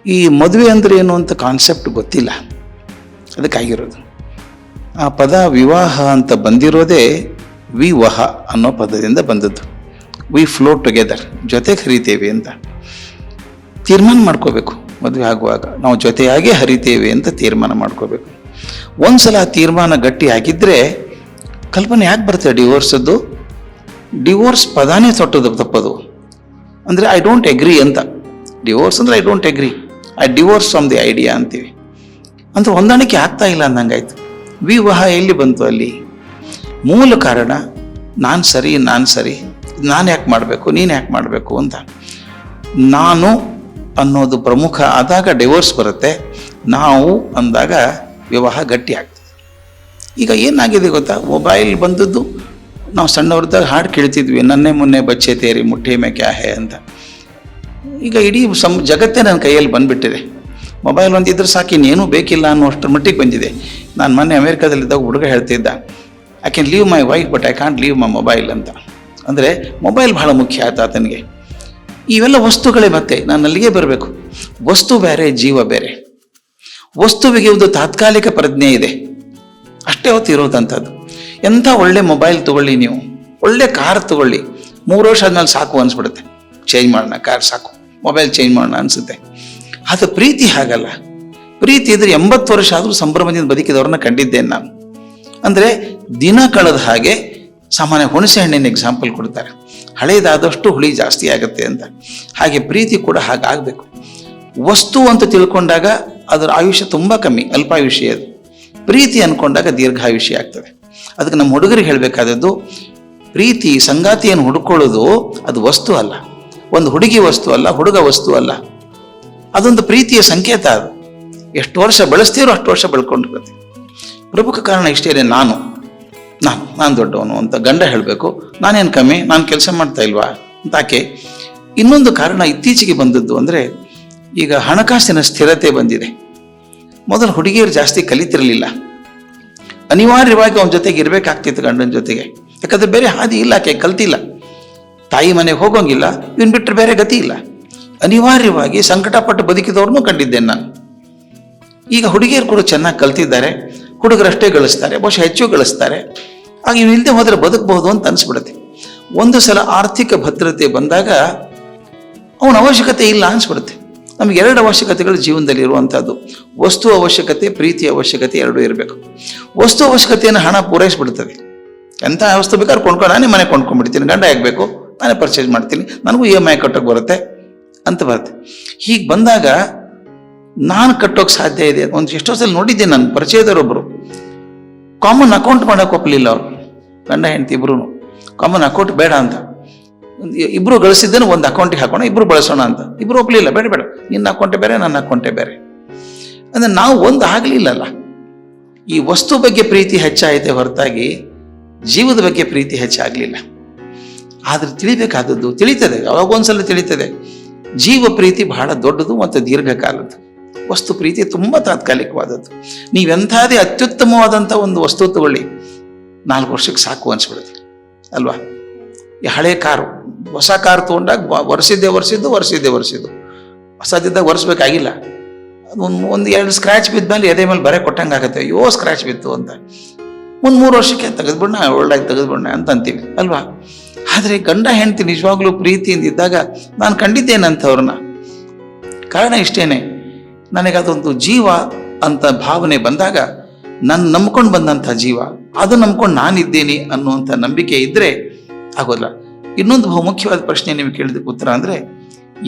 ಈ ಮದುವೆ ಅಂದರೆ ಏನು ಅಂತ ಕಾನ್ಸೆಪ್ಟ್ ಗೊತ್ತಿಲ್ಲ, ಅದಕ್ಕಾಗಿರೋದು. ಆ ಪದ ವಿವಾಹ ಅಂತ ಬಂದಿರೋದೇ ವಿವಾಹ ಅನ್ನೋ ಪದದಿಂದ ಬಂದದ್ದು. ವಿ ಫ್ಲೋ ಟುಗೆದರ್, ಜೊತೆಗೆ ಹರಿತೇವೆ ಅಂತ ತೀರ್ಮಾನ ಮಾಡ್ಕೋಬೇಕು. ಮದುವೆ ಆಗುವಾಗ ನಾವು ಜೊತೆಯಾಗಿ ಹರಿತೇವೆ ಅಂತ ತೀರ್ಮಾನ ಮಾಡ್ಕೋಬೇಕು. ಒಂದ್ಸಲ ಆ ತೀರ್ಮಾನ ಗಟ್ಟಿ ಆಗಿದ್ದರೆ ಕಲ್ಪನೆ ಯಾಕೆ ಬರ್ತದೆ ಡಿವೋರ್ಸದ್ದು? ಡಿವೋರ್ಸ್ ಪದಾನೇ ತಪ್ಪದು. ಅಂದರೆ ಐ ಡೋಂಟ್ ಎಗ್ರಿ ಅಂತ. ಡಿವೋರ್ಸ್ ಅಂದರೆ I don't agree, I divorce from the idea ಅಂತೀವಿ. ಅಂತ ಹೊಂದಾಣಿಕೆ ಆಗ್ತಾ ಇಲ್ಲ ಅಂದಂಗಾಯ್ತು. ವಿವಾಹ ಎಲ್ಲಿ ಬಂತು ಅಲ್ಲಿ? ಮೂಲ ಕಾರಣ ನಾನು ಸರಿ, ನಾನು ಯಾಕೆ ಮಾಡಬೇಕು, ನೀನು ಯಾಕೆ ಮಾಡಬೇಕು ಅಂತ. ನಾನು ಅನ್ನೋದು ಪ್ರಮುಖ ಆದಾಗ ಡಿವೋರ್ಸ್ ಬರುತ್ತೆ, ನಾವು ಅಂದಾಗ ವಿವಾಹ ಗಟ್ಟಿ ಆಗ್ತದೆ. ಈಗ ಏನಾಗಿದೆ ಗೊತ್ತಾ, ಮೊಬೈಲ್ ಬಂದದ್ದು ನಾವು ಸಣ್ಣವ್ರದಾಗ ಹಾಡು ಕೇಳ್ತಿದ್ವಿ, ನನ್ನೇ ಮುನ್ನೆ ಬಚ್ಚೆ ತೇರಿ ಮುಟ್ಟೆ ಮೇ ಕ್ಯಾ ಹೇ ಅಂತ. ಈಗ ಇಡೀ ಜಗತ್ತೇ ನನ್ನ ಕೈಯಲ್ಲಿ ಬಂದುಬಿಟ್ಟಿದೆ. ಮೊಬೈಲ್ ಒಂದಿದ್ರೆ ಸಾಕು, ಇನ್ನೇನೂ ಬೇಕಿಲ್ಲ ಅನ್ನೋಷ್ಟರ ಮಟ್ಟಿಗೆ ಬಂದಿದೆ. ನಾನು ಮೊನ್ನೆ ಅಮೇರಿಕಾದಲ್ಲಿದ್ದಾಗ ಹುಡುಗ ಹೇಳ್ತಿದ್ದ, I can leave my wife but I can't leave my mobile ಅಂತ. ಅಂದರೆ ಮೊಬೈಲ್ ಬಹಳ ಮುಖ್ಯ ಆಯ್ತು ಆತನಿಗೆ. ಇವೆಲ್ಲ ವಸ್ತುಗಳೇ. ಮತ್ತೆ ನಾನು ಅಲ್ಲಿಗೆ ಬರಬೇಕು. ವಸ್ತು ಬೇರೆ, ಜೀವ ಬೇರೆ. ವಸ್ತುವಿಗೆ ಒಂದು ತಾತ್ಕಾಲಿಕ ಪ್ರಜ್ಞೆ ಇದೆ, ಅಷ್ಟೇ ಹೊತ್ತು ಇರೋದಂಥದ್ದು. ಎಂಥ ಒಳ್ಳೆ ಮೊಬೈಲ್ ತಗೊಳ್ಳಿ, ನೀವು ಒಳ್ಳೆ ಕಾರ್ ತಗೊಳ್ಳಿ, 3 ವರ್ಷ ಆದ್ಮೇಲೆ ಸಾಕು ಅನಿಸ್ಬಿಡುತ್ತೆ, ಚೇಂಜ್ ಮಾಡೋಣ, ಕಾರ್ ಸಾಕು, ಮೊಬೈಲ್ ಚೇಂಜ್ ಮಾಡೋಣ ಅನಿಸುತ್ತೆ. ಅದು ಪ್ರೀತಿ ಹಾಗಲ್ಲ. ಪ್ರೀತಿ ಇದ್ರೆ 80 ವರ್ಷ ಆದರೂ ಸಂಭ್ರಮದಿಂದ ಬದುಕಿದವ್ರನ್ನ ಕಂಡಿದ್ದೇನೆ ನಾನು. ಅಂದರೆ ದಿನ ಕಳೆದ ಹಾಗೆ, ಸಾಮಾನ್ಯ ಹುಣಸೆ ಹಣ್ಣಿನ ಎಕ್ಸಾಂಪಲ್ ಕೊಡ್ತಾರೆ, ಹಳೇದಾದಷ್ಟು ಹುಳಿ ಜಾಸ್ತಿ ಆಗುತ್ತೆ ಅಂತ. ಹಾಗೆ ಪ್ರೀತಿ ಕೂಡ ಹಾಗಾಗಬೇಕು. ವಸ್ತು ಅಂತ ತಿಳ್ಕೊಂಡಾಗ ಅದರ ಆಯುಷ್ಯ ತುಂಬ ಕಮ್ಮಿ, ಅಲ್ಪಾಯುಷ್ಯ. ಅದು ಪ್ರೀತಿ ಅಂದ್ಕೊಂಡಾಗ ದೀರ್ಘಾಯುಷ್ಯ ಆಗ್ತದೆ. ಅದಕ್ಕೆ ನಮ್ಮ ಹುಡುಗರಿಗೆ ಹೇಳಬೇಕಾದದ್ದು, ಪ್ರೀತಿ ಸಂಗಾತಿಯನ್ನು ಹುಡುಕೊಳ್ಳೋದು ಅದು ವಸ್ತು ಅಲ್ಲ, ಒಂದು ಹುಡುಗಿ ವಸ್ತು ಅಲ್ಲ, ಹುಡುಗ ವಸ್ತು ಅಲ್ಲ. ಅದೊಂದು ಪ್ರೀತಿಯ ಸಂಕೇತ. ಅದು ಎಷ್ಟು ವರ್ಷ ಬೆಳೆಸ್ತೀರೋ ಅಷ್ಟು ವರ್ಷ ಬೆಳ್ಕೊಂಡಿರುತ್ತೆ. ಪ್ರಮುಖ ಕಾರಣ ಇಷ್ಟೇ, ನಾನು ದೊಡ್ಡವನು ಅಂತ ಗಂಡ ಹೇಳಬೇಕು. ನಾನೇನು ಕಮ್ಮಿ, ನಾನು ಕೆಲಸ ಮಾಡ್ತಾ ಇಲ್ವಾ ಅಂತ ಆಕೆ. ಇನ್ನೊಂದು ಕಾರಣ ಇತ್ತೀಚೆಗೆ ಬಂದದ್ದು ಅಂದರೆ, ಈಗ ಹಣಕಾಸಿನ ಸ್ಥಿರತೆ ಬಂದಿದೆ. ಮೊದಲು ಹುಡುಗಿಯರು ಜಾಸ್ತಿ ಕಲಿತಿರಲಿಲ್ಲ, ಅನಿವಾರ್ಯವಾಗಿ ಅವನ ಜೊತೆಗೆ ಇರಬೇಕಾಗ್ತಿತ್ತು, ಗಂಡನ ಜೊತೆಗೆ. ಯಾಕಂದ್ರೆ ಬೇರೆ ಹಾದಿ ಇಲ್ಲ, ಆಕೆ ಕಲ್ತಿಲ್ಲ, ತಾಯಿ ಮನೆಗೆ ಹೋಗೋಂಗಿಲ್ಲ, ಇವನ್ ಬಿಟ್ಟರೆ ಬೇರೆ ಗತಿ ಇಲ್ಲ. ಅನಿವಾರ್ಯವಾಗಿ ಸಂಕಟಪಟ್ಟು ಬದುಕಿದವ್ರನ್ನೂ ಕಂಡಿದ್ದೇನೆ ನಾನು. ಈಗ ಹುಡುಗಿಯರು ಕೂಡ ಚೆನ್ನಾಗಿ ಕಲ್ತಿದ್ದಾರೆ, ಹುಡುಗರಷ್ಟೇ ಗಳಿಸ್ತಾರೆ, ಬಹುಶಃ ಹೆಚ್ಚು ಗಳಿಸ್ತಾರೆ. ಆಗ ಇವು ಇಲ್ಲದೆ ಹೋದರೆ ಬದುಕಬಹುದು ಅಂತ ಅನಿಸ್ಬಿಡುತ್ತೆ. ಒಂದು ಸಲ ಆರ್ಥಿಕ ಭದ್ರತೆ ಬಂದಾಗ ಅವನ ಅವಶ್ಯಕತೆ ಇಲ್ಲ ಅನಿಸ್ಬಿಡುತ್ತೆ. ನಮ್ಗೆ 2 ಅವಶ್ಯಕತೆಗಳು ಜೀವನದಲ್ಲಿ ಇರುವಂಥದ್ದು, ವಸ್ತು ಅವಶ್ಯಕತೆ, ಪ್ರೀತಿ ಅವಶ್ಯಕತೆ, 2 ಇರಬೇಕು. ವಸ್ತು ಅವಶ್ಯಕತೆಯನ್ನು ಹಣ ಪೂರೈಸ್ಬಿಡ್ತದೆ. ಎಂಥ ವಸ್ತು ಬೇಕಾದ್ರೆ ನಾನೇ ಮನೆ ಕೊಂಡ್ಕೊಂಡ್ಬಿಡ್ತೀನಿ, ಗಂಡ ಆಗಬೇಕು, ನಾನೇ ಪರ್ಚೇಸ್ ಮಾಡ್ತೀನಿ, ನನಗೂ EMI ಕಟ್ಟೋಕೆ ಬರುತ್ತೆ ಅಂತ ಬರುತ್ತೆ. ಹೀಗೆ ಬಂದಾಗ ನಾನು ಕಟ್ಟೋಕೆ ಸಾಧ್ಯ ಇದೆ. ಎಷ್ಟೋ ಸಲ ನೋಡಿದ್ದೆ, ನಾನು ಪರಿಚಯದವರೊಬ್ಬರು ಕಾಮನ್ ಅಕೌಂಟ್ ಮಾಡೋಕೆ ಒಪ್ಪಲಿಲ್ಲ. ಅವರು ಗಂಡ ಹೆಂಡತಿ ಇಬ್ರು ಕಾಮನ್ ಅಕೌಂಟ್ ಬೇಡ ಅಂತ, ಇಬ್ರು ಗಳಿಸಿದ್ದೇನೆ ಒಂದು ಅಕೌಂಟಿಗೆ ಹಾಕೋಣ, ಇಬ್ರು ಬಳಸೋಣ ಅಂತ. ಇಬ್ರು ಒಪ್ಪಲಿಲ್ಲ, ಬೇಡ ನಿನ್ನ ಅಕೌಂಟೇ ಬೇರೆ, ನನ್ನ ಅಕೌಂಟೇ ಬೇರೆ. ಅಂದರೆ ನಾವು ಒಂದು ಆಗಲಿಲ್ಲಲ್ಲ. ಈ ವಸ್ತು ಬಗ್ಗೆ ಪ್ರೀತಿ ಹೆಚ್ಚಾಯಿತೆ ಹೊರತಾಗಿ ಜೀವದ ಬಗ್ಗೆ ಪ್ರೀತಿ ಹೆಚ್ಚಾಗಲಿಲ್ಲ. ಆದರೆ ತಿಳಿಬೇಕಾದದ್ದು ತಿಳಿತದೆ, ಯಾವಾಗ ಒಂದ್ಸಲ ತಿಳಿತದೆ. ಜೀವ ಪ್ರೀತಿ ಬಹಳ ದೊಡ್ಡದು ಮತ್ತು ದೀರ್ಘಕಾಲದ್ದು. ವಸ್ತು ಪ್ರೀತಿ ತುಂಬ ತಾತ್ಕಾಲಿಕವಾದದ್ದು. ನೀವೆಂಥದೇ ಅತ್ಯುತ್ತಮವಾದಂಥ ಒಂದು ವಸ್ತು ತಗೊಳ್ಳಿ, 4 ವರ್ಷಕ್ಕೆ ಸಾಕು ಅನಿಸ್ಬಿಡುತ್ತೆ ಅಲ್ವಾ? ಈ ಹಳೆ ಕಾರು, ಹೊಸ ಕಾರು ತೊಗೊಂಡಾಗ ವರ್ಷಿದ್ದೇ ಹೊಸದಿದ್ದಾಗ ಒರೆಸ್ಬೇಕಾಗಿಲ್ಲ. ಒಂದು 2 ಸ್ಕ್ರ್ಯಾಚ್ ಬಿದ್ಮೇಲೆ ಎದೆ ಮೇಲೆ ಬರೆ ಕೊಟ್ಟಂಗೆ ಆಗುತ್ತೆ, ಅಯ್ಯೋ ಸ್ಕ್ರ್ಯಾಚ್ ಬಿತ್ತು ಅಂತ. 3 ವರ್ಷಕ್ಕೆ ತೆಗೆದ್ಬಿಡೋಣ, ಒಳ್ಳೆದಾಗಿ ತೆಗೆದ್ಬಿಡೋಣ ಅಂತ ಅಂತೀವಿ ಅಲ್ವಾ? ಆದರೆ ಗಂಡ ಹೆಂಡತಿ ನಿಜವಾಗ್ಲೂ ಪ್ರೀತಿಯಿಂದ ಇದ್ದಾಗ ನಾನು ಕಂಡಿದ್ದೇನಂಥವ್ರನ್ನ. ಕಾರಣ ಇಷ್ಟೇನೆ, ನನಗದೊಂದು ಜೀವ ಅಂತ ಭಾವನೆ ಬಂದಾಗ, ನಾನು ನಂಬ್ಕೊಂಡು ಬಂದಂಥ ಜೀವ, ಅದು ನಂಬ್ಕೊಂಡು ನಾನಿದ್ದೇನೆ ಅನ್ನುವಂಥ ನಂಬಿಕೆ ಇದ್ದರೆ ಆಗೋಲ್ಲ. ಇನ್ನೊಂದು ಬಹು ಮುಖ್ಯವಾದ ಪ್ರಶ್ನೆ ನೀವು ಕೇಳಿದ ಉತ್ತರ ಅಂದರೆ,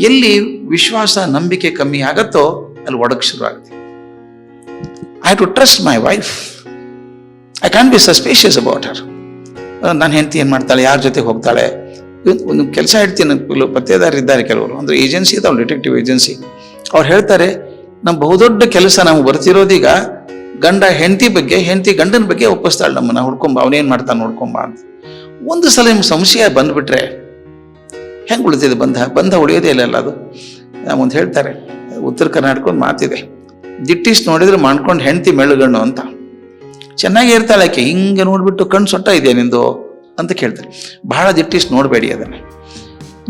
ಎಲ್ಲಿ ವಿಶ್ವಾಸ ನಂಬಿಕೆ ಕಮ್ಮಿ ಆಗತ್ತೋ ಅಲ್ಲಿ ಒಡಕು ಶುರು ಆಗುತ್ತೆ. I have to trust my wife, I can be suspicious about her. ನನ್ನ ಹೆಂಡತಿ ಏನು ಮಾಡ್ತಾಳೆ, ಯಾರ ಜೊತೆಗೆ ಹೋಗ್ತಾಳೆ. ಒಂದು ಕೆಲಸ ಹೇಳ್ತೀನಿ, ಕೆಲವು ಪತ್ತೇದಾರರು ಇದ್ದಾರೆ, ಕೆಲವರು ಅಂದರೆ ಏಜೆನ್ಸಿ ಇದಾವೆ, ಡಿಟೆಕ್ಟಿವ್ ಏಜೆನ್ಸಿ. ಅವ್ರು ಹೇಳ್ತಾರೆ, ನಮ್ಮ ಬಹುದೊಡ್ಡ ಕೆಲಸ ನಮ್ಗೆ ಬರ್ತಿರೋದೀಗ ಗಂಡ ಹೆಂಡತಿ ಬಗ್ಗೆ, ಹೆಂಡತಿ ಗಂಡನ ಬಗ್ಗೆ ಒಪ್ಪಿಸ್ತಾಳೆ ನಮ್ಮನ್ನ, ಹುಡ್ಕೊಂಬ, ಅವನೇನು ಮಾಡ್ತಾನೆ ನೋಡ್ಕೊಂಬ ಅಂತ. ಒಂದು ಸಲ ನಿಮ್ಗೆ ಸಂಶಯ ಬಂದ್ಬಿಟ್ರೆ ಹೆಂಗೆ ಉಳಿತಿದೆ ಬಂಧ ಉಳಿಯೋದೇ ಇಲ್ಲ ಅದು. ಒಂದು ಹೇಳ್ತಾರೆ, ಉತ್ತರ ಕರ್ನಾಟಕ ಒಂದು ಮಾತಿದೆ, ದಿಟ್ಟಿಸ್ ನೋಡಿದ್ರೆ ಮಾಡ್ಕೊಂಡು ಹೆಂಡತಿ ಮೆಳುಗಣ್ಣು ಅಂತ. ಚೆನ್ನಾಗಿ ಇರ್ತಾಳೆ ಆಕೆ, ಹಿಂಗೆ ನೋಡ್ಬಿಟ್ಟು ಕಣ್ಣು ಸೊಟ್ಟ ಇದೆಯಾ ನಿಂದು ಅಂತ ಕೇಳ್ತಾರೆ. ಬಹಳ ದಿಟ್ಟಿಸ್ ನೋಡಬೇಡಿ ಅದನ್ನು.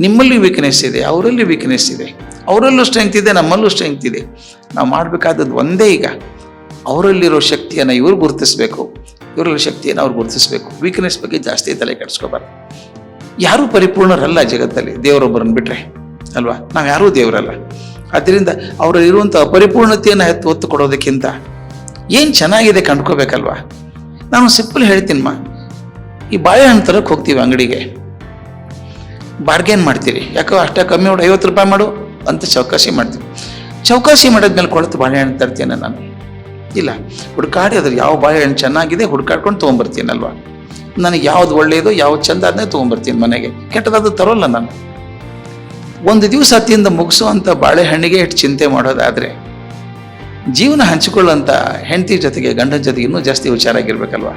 ನಿಮ್ಮಲ್ಲಿ ವೀಕ್ನೆಸ್ ಇದೆ, ಅವರಲ್ಲಿ ವೀಕ್ನೆಸ್ ಇದೆ, ಅವರಲ್ಲೂ ಸ್ಟ್ರೆಂಗ್ತ್ ಇದೆ, ನಮ್ಮಲ್ಲೂ ಸ್ಟ್ರೆಂಗ್ತ್ ಇದೆ. ನಾವು ಮಾಡಬೇಕಾದದ್ದು ಒಂದೇ, ಈಗ ಅವರಲ್ಲಿರೋ ಶಕ್ತಿಯನ್ನು ಇವ್ರು ಗುರುತಿಸ್ಬೇಕು, ಇವರಲ್ಲಿ ಶಕ್ತಿಯನ್ನು ಅವ್ರು ಗುರುತಿಸ್ಬೇಕು. ವೀಕ್ನೆಸ್ ಬಗ್ಗೆ ಜಾಸ್ತಿ ತಲೆ ಕೆಡಿಸ್ಕೋಬಾರ್ದು. ಯಾರೂ ಪರಿಪೂರ್ಣರಲ್ಲ ಜಗತ್ತಲ್ಲಿ, ದೇವರೊಬ್ಬರನ್ನು ಬಿಟ್ಟರೆ ಅಲ್ವಾ. ನಾವು ಯಾರೂ ದೇವರಲ್ಲ. ಆದ್ದರಿಂದ ಅವರಲ್ಲಿರುವಂಥ ಅಪರಿಪೂರ್ಣತೆಯನ್ನು ಒತ್ತು ಕೊಡೋದಕ್ಕಿಂತ ಏನು ಚೆನ್ನಾಗಿದೆ ಕಂಡ್ಕೋಬೇಕಲ್ವಾ. ನಾನು ಸಿಂಪಲ್ ಹೇಳ್ತೀನಮ್ಮ, ಈ ಬಾಳೆಹಣ್ಣು ತರಕ್ಕೆ ಹೋಗ್ತೀವಿ ಅಂಗಡಿಗೆ, ಬಾರ್ಗೇನ್ ಮಾಡ್ತೀರಿ, ಯಾಕೋ ಅಷ್ಟೇ ಕಮ್ಮಿ ಮಾಡಿ 50 ರೂಪಾಯಿ ಮಾಡು ಅಂತ ಚೌಕಾಸಿ ಮಾಡ್ತೀವಿ. ಚೌಕಾಸಿ ಮಾಡಿದ್ಮೇಲೆ ಕೊಳತು ಬಾಳೆಹಣ್ಣು ತರ್ತೀನ ನಾನು? ಇಲ್ಲ, ಹುಡ್ಕಾಡಿ ಅದ್ರ ಯಾವ ಬಾಳೆಹಣ್ಣು ಚೆನ್ನಾಗಿದೆ ಹುಡ್ಕಾಡ್ಕೊಂಡು ತೊಗೊಂಬರ್ತೀನಲ್ವ. ನನಗೆ ಯಾವ್ದು ಒಳ್ಳೆಯದು ಯಾವ್ದು ಚಂದ ಅದನ್ನೇ ತೊಗೊಂಬರ್ತೀನಿ ಮನೆಗೆ, ಕೆಟ್ಟದಾದ್ರು ತರೋಲ್ಲ ನಾನು. ಒಂದು ದಿವಸ ತಿಂದ ಮುಗಿಸುವಂಥ ಬಾಳೆಹಣ್ಣಿಗೆ ಇಟ್ಟು ಚಿಂತೆ ಮಾಡೋದಾದರೆ ಜೀವನ ಹಂಚಿಕೊಳ್ಳುವಂಥ ಹೆಂಡತಿ ಜೊತೆಗೆ ಗಂಡನ ಜೊತೆಗೆ ಇನ್ನೂ ಜಾಸ್ತಿ ಹುಷಾರಾಗಿರ್ಬೇಕಲ್ವ,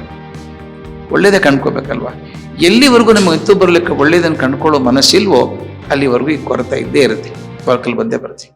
ಒಳ್ಳೇದೇ ಕಂಡ್ಕೋಬೇಕಲ್ವ. ಎಲ್ಲಿವರೆಗೂ ನಮಗೆ ಇತ್ತು ಬರಲಿಕ್ಕೆ ಒಳ್ಳೇದನ್ನು ಕಂಡುಕೊಳ್ಳೋ ಮನಸ್ಸಿಲ್ವೋ ಅಲ್ಲಿವರೆಗೂ ಈ ಕೊರತೆ ಇದ್ದೇ ಇರುತ್ತೆ, ಕೊರಕಲ್ಲಿ ಬಂದೇ ಬರ್ತೀವಿ.